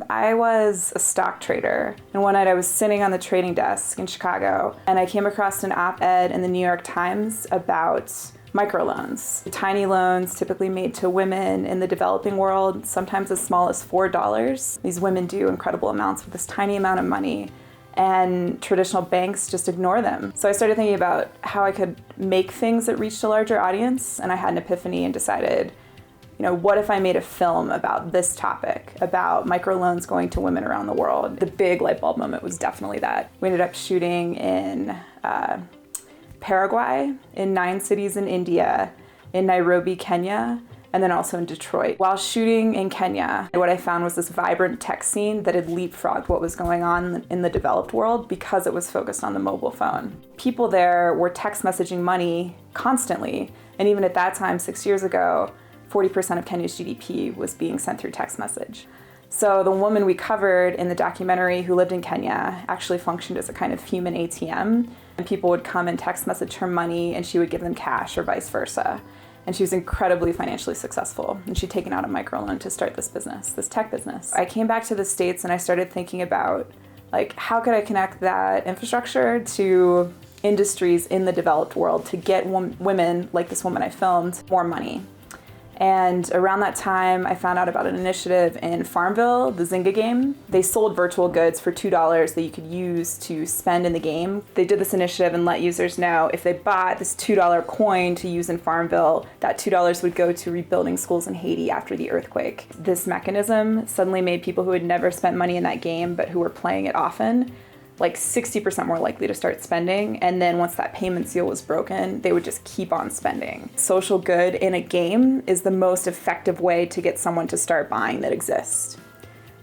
I was a stock trader, and one night I was sitting on the trading desk in Chicago, and I came across an op-ed in the New York Times about microloans. Tiny loans typically made to women in the developing world, sometimes as small as $4. These women do incredible amounts with this tiny amount of money, and traditional banks just ignore them. So I started thinking about how I could make things that reached a larger audience, and I had an epiphany and decided, what if I made a film about this topic, about microloans going to women around the world? The big light bulb moment was definitely that. We ended up shooting in Paraguay, in 9 cities in India, in Nairobi, Kenya, and then also in Detroit. While shooting in Kenya, what I found was this vibrant tech scene that had leapfrogged what was going on in the developed world because it was focused on the mobile phone. People there were text messaging money constantly, and even at that time, 6 years ago, 40% of Kenya's GDP was being sent through text message. So the woman we covered in the documentary who lived in Kenya actually functioned as a kind of human ATM, and people would come and text message her money and she would give them cash or vice versa. And she was incredibly financially successful, and she'd taken out a microloan to start this business, this tech business. I came back to the States and I started thinking about, how could I connect that infrastructure to industries in the developed world to get women, like this woman I filmed, more money. And around that time, I found out about an initiative in Farmville, the Zynga game. They sold virtual goods for $2 that you could use to spend in the game. They did this initiative and let users know if they bought this $2 coin to use in Farmville, that $2 would go to rebuilding schools in Haiti after the earthquake. This mechanism suddenly made people who had never spent money in that game, but who were playing it often, 60% more likely to start spending, and then once that payment seal was broken, they would just keep on spending. Social good in a game is the most effective way to get someone to start buying that exists.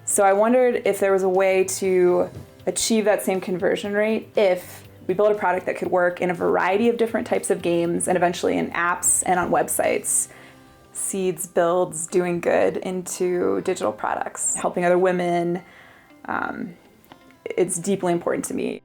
So I wondered if there was a way to achieve that same conversion rate if we built a product that could work in a variety of different types of games and eventually in apps and on websites. Seeds builds doing good into digital products, helping other women. It's deeply important to me.